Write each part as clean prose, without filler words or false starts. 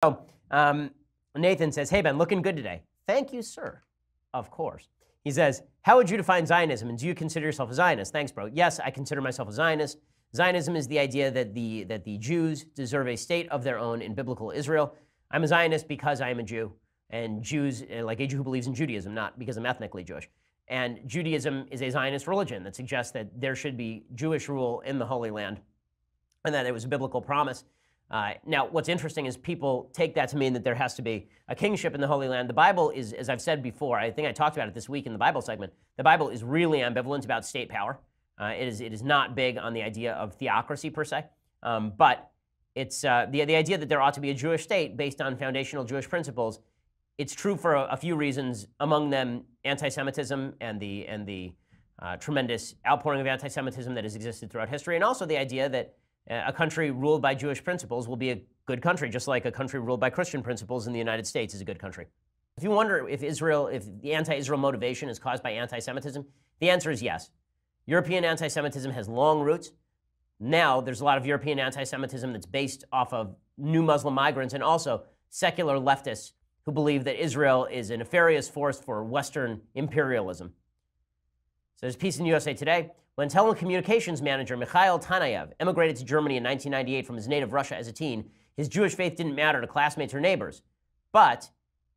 So Nathan says, hey, Ben, looking good today. Thank you, sir. Of course. He says, how would you define Zionism, and do you consider yourself a Zionist? Thanks, bro. Yes, I consider myself a Zionist. Zionism is the idea that the Jews deserve a state of their own in biblical Israel. I'm a Zionist because I am a Jew, and Jews, like a Jew who believes in Judaism, not because I'm ethnically Jewish. And Judaism is a Zionist religion that suggests that there should be Jewish rule in the Holy Land, and that it was a biblical promise. Now, what's interesting is people take that to mean that there has to be a kingship in the Holy Land. The Bible is, as I've said before, I think I talked about it this week in the Bible segment, the Bible is really ambivalent about state power. It is not big on the idea of theocracy per se, but it's the idea that there ought to be a Jewish state based on foundational Jewish principles. It's true for a few reasons, among them anti-Semitism and the tremendous outpouring of anti-Semitism that has existed throughout history, and also the idea that a country ruled by Jewish principles will be a good country, just like a country ruled by Christian principles in the United States is a good country. If you wonder if the anti-Israel motivation is caused by anti-Semitism, the answer is yes. European anti-Semitism has long roots. Now there's a lot of European anti-Semitism that's based off of new Muslim migrants and also secular leftists who believe that Israel is a nefarious force for Western imperialism. So there's a piece in USA Today. When telecommunications manager Mikhail Tanayev emigrated to Germany in 1998 from his native Russia as a teen, his Jewish faith didn't matter to classmates or neighbors. But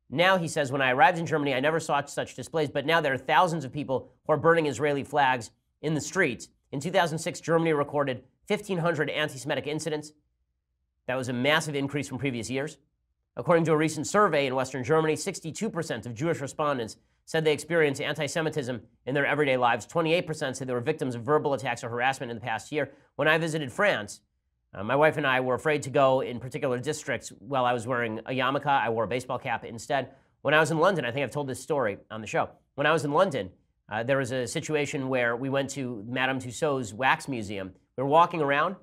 now he says, when I arrived in Germany, I never saw such displays, but now there are thousands of people who are burning Israeli flags in the streets. In 2006, Germany recorded 1,500 anti-Semitic incidents. That was a massive increase from previous years. According to a recent survey in Western Germany, 62% of Jewish respondents said they experienced anti-Semitism in their everyday lives. 28% said they were victims of verbal attacks or harassment in the past year. When I visited France, my wife and I were afraid to go in particular districts while I was wearing a yarmulke. I wore a baseball cap instead. When I was in London, I think I've told this story on the show. When I was in London, there was a situation where we went to Madame Tussauds Wax Museum. We were walking around,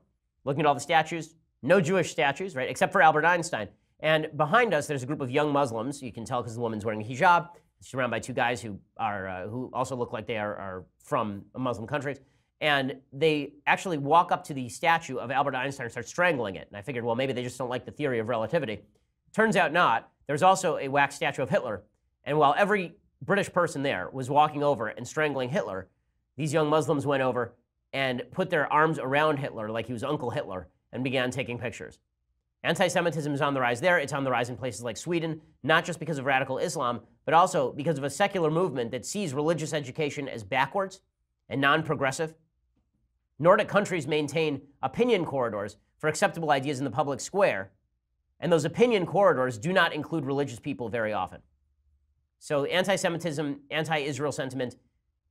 looking at all the statues. No Jewish statues, right, except for Albert Einstein. And behind us, there's a group of young Muslims. You can tell because the woman's wearing a hijab. She's surrounded by two guys who also look like they are from Muslim countries. And they actually walk up to the statue of Albert Einstein and start strangling it. And I figured, well, maybe they just don't like the theory of relativity. Turns out not. There's also a wax statue of Hitler. And while every British person there was walking over and strangling Hitler, these young Muslims went over and put their arms around Hitler like he was Uncle Hitler and began taking pictures. Anti-Semitism is on the rise there. It's on the rise in places like Sweden, not just because of radical Islam, but also because of a secular movement that sees religious education as backwards and non-progressive. Nordic countries maintain opinion corridors for acceptable ideas in the public square, and those opinion corridors do not include religious people very often. So anti-Semitism, anti-Israel sentiment,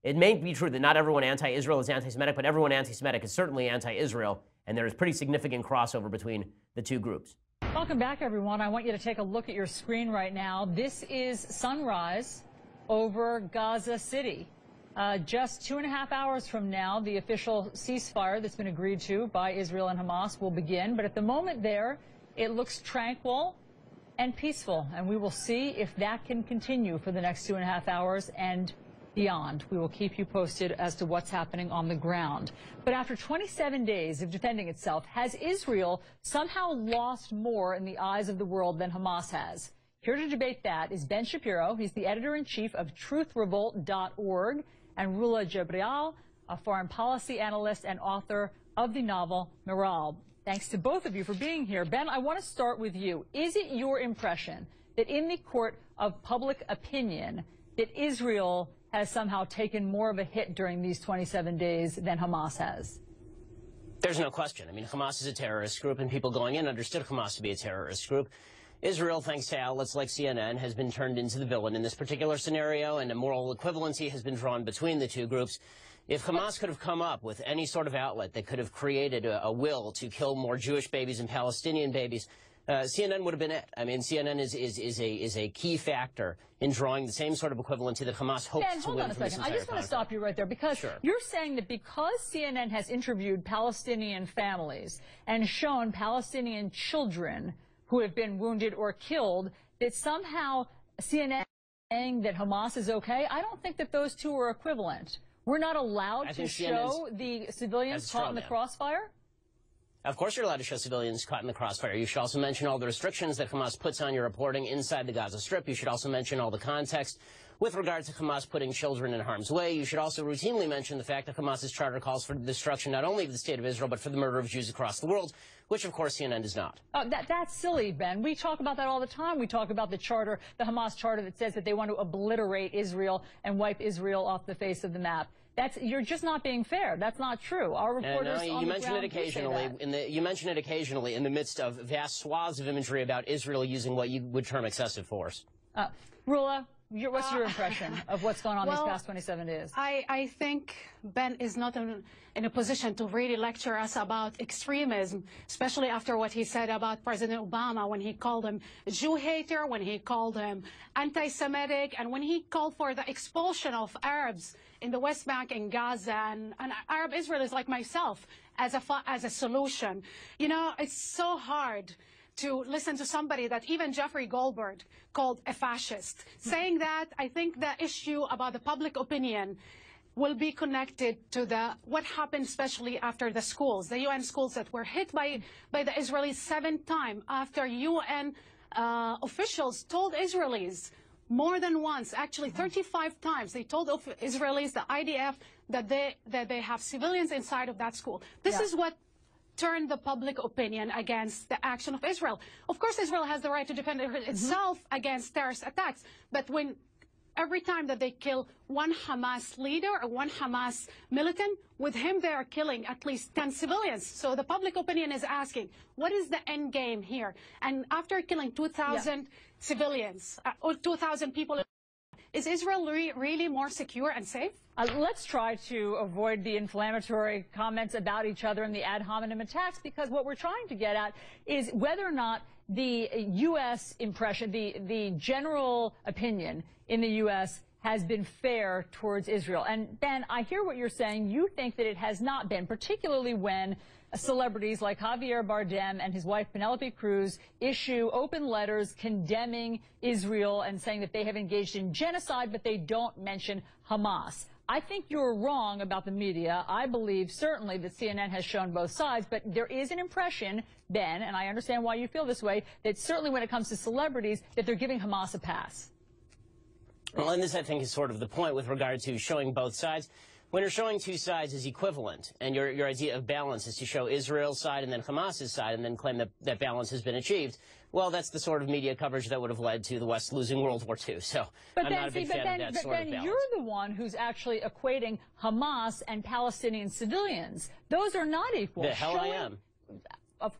it may be true that not everyone anti-Israel is anti-Semitic, but everyone anti-Semitic is certainly anti-Israel, and there is pretty significant crossover between the two groups. Welcome back, everyone. I want you to take a look at your screen right now. This is sunrise over Gaza City. Just 2.5 hours from now, the official ceasefire that's been agreed to by Israel and Hamas will begin. But at the moment there, it looks tranquil and peaceful. And we will see if that can continue for the next 2.5 hours and beyond. We will keep you posted as to what's happening on the ground. But after 27 days of defending itself, has Israel somehow lost more in the eyes of the world than Hamas has? Here to debate that is Ben Shapiro. He's the editor-in-chief of truthrevolt.org, and Rula Jabrial, a foreign policy analyst and author of the novel Miral. Thanks to both of you for being here. Ben, I want to start with you. Is it your impression that in the court of public opinion that Israel has somehow taken more of a hit during these 27 days than Hamas has? There's no question. I mean, Hamas is a terrorist group, and people going in understood Hamas to be a terrorist group. Israel, thanks to outlets like CNN, has been turned into the villain in this particular scenario, and a moral equivalency has been drawn between the two groups. If Hamas could have come up with any sort of outlet that could have created a will to kill more Jewish babies and Palestinian babies, CNN would have been it. I mean, CNN is a key factor in drawing the same sort of equivalency that Hamas hopes to win. Hold on a second. I just want to stop you right there, because you're saying that because CNN has interviewed Palestinian families and shown Palestinian children who have been wounded or killed, that somehow CNN is saying that Hamas is okay. I don't think that those two are equivalent. We're not allowed to show the civilians caught in the crossfire? Of course you're allowed to show civilians caught in the crossfire. You should also mention all the restrictions that Hamas puts on your reporting inside the Gaza Strip. You should also mention all the context with regard to Hamas putting children in harm's way. You should also routinely mention the fact that Hamas's charter calls for the destruction not only of the state of Israel, but for the murder of Jews across the world, which, of course, CNN does not. That's silly, Ben. We talk about that all the time. We talk about the charter, the Hamas charter that says that they want to obliterate Israel and wipe Israel off the face of the map. You're just not being fair. That's not true. Our reporters you mention it occasionally. You mention it occasionally in the midst of vast swaths of imagery about Israel using what you would term excessive force. Rula, what's your impression of what's going on these past 27 days? I think Ben is not in a position to really lecture us about extremism, especially after what he said about President Obama when he called him a Jew hater, when he called him anti-Semitic, and when he called for the expulsion of Arabs in the West Bank and Gaza and Arab Israelis like myself as a solution. You know, it's so hard to listen to somebody that even Jeffrey Goldberg called a fascist. Saying that, I think the issue about the public opinion will be connected to what happened, especially after the schools, the UN schools that were hit by the Israelis 7 times after UN officials told Israelis more than once, actually 35 times, they told Israelis, the IDF, that they have civilians inside of that school. This is what turned the public opinion against the action of Israel. Of course, Israel has the right to defend itself against terrorist attacks, but when every time that they kill one Hamas leader or one Hamas militant, with him they are killing at least 10 civilians. So the public opinion is asking, what is the end game here? And after killing 2,000 civilians, or 2,000 people, is Israel really more secure and safe? Let's try to avoid the inflammatory comments about each other and the ad hominem attacks, because what we're trying to get at is whether or not the U.S. impression, the general opinion in the U.S. has been fair towards Israel. And Ben, I hear what you're saying. You think that it has not been, particularly when celebrities like Javier Bardem and his wife Penelope Cruz issue open letters condemning Israel and saying that they have engaged in genocide, but they don't mention Hamas. I think you're wrong about the media. I believe certainly that CNN has shown both sides, but there is an impression, Ben, and I understand why you feel this way, that certainly when it comes to celebrities, that they're giving Hamas a pass. Well, and this, I think, is sort of the point with regard to showing both sides. When you're showing two sides is equivalent, and your idea of balance is to show Israel's side and then Hamas's side and then claim that that balance has been achieved, well, that's the sort of media coverage that would have led to the West losing World War II. So I'm not a big fan of that sort of balance. But you're the one who's actually equating Hamas and Palestinian civilians. Those are not equal. The hell I am.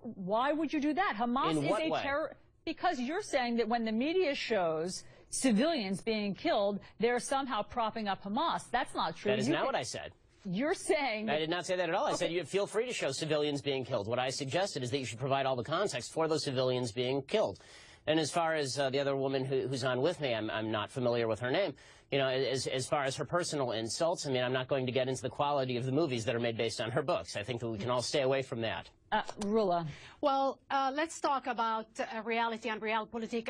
Why would you do that? Hamas is a terror. Because you're saying that when the media shows civilians being killed, they're somehow propping up Hamas. That's not true. That is not what I said. You're saying... I did not say that at all. I said you feel free to show civilians being killed. What I suggested is that you should provide all the context for those civilians being killed. And as far as the other woman who's on with me, I'm not familiar with her name. You know, as far as her personal insults, I mean, I'm not going to get into the quality of the movies that are made based on her books. I think that we can all stay away from that. Rula. Well, let's talk about reality and realpolitik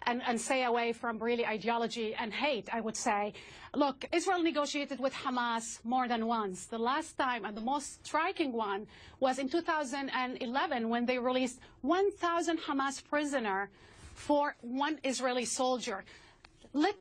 and stay away from really ideology and hate, I would say. Look, Israel negotiated with Hamas more than once. The last time and the most striking one was in 2011 when they released 1,000 Hamas prisoners for one Israeli soldier. Let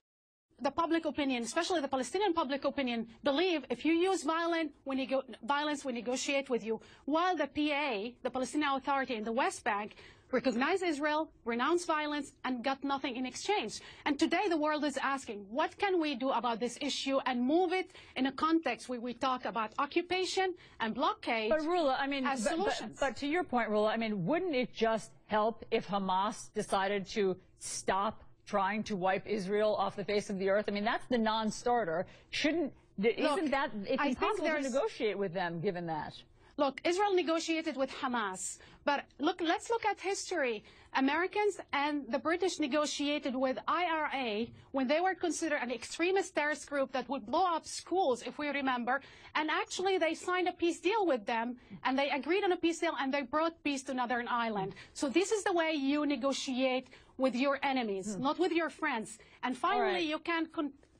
the public opinion, especially the Palestinian public opinion, believe if you use violence, we negotiate with you. While the PA, the Palestinian Authority in the West Bank, recognized Israel, renounced violence, and got nothing in exchange. And today the world is asking, what can we do about this issue and move it in a context where we talk about occupation and blockade as solutions? But to your point, Rula, I mean, wouldn't it just help if Hamas decided to stop trying to wipe Israel off the face of the earth? I mean, that's the non-starter. Isn't that, it's impossible to negotiate with them, given that? Look, Israel negotiated with Hamas, but let's look at history. Americans and the British negotiated with IRA when they were considered an extremist terrorist group that would blow up schools, if we remember, and actually they signed a peace deal with them, and they agreed on a peace deal, and they brought peace to Northern Ireland. So this is the way you negotiate with your enemies, not with your friends. And finally, you can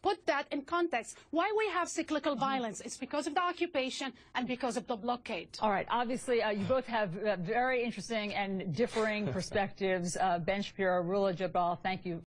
put that in context. Why we have cyclical violence? It's because of the occupation and because of the blockade. All right. Obviously, you both have very interesting and differing perspectives. Ben Shapiro, Rula Jabal, thank you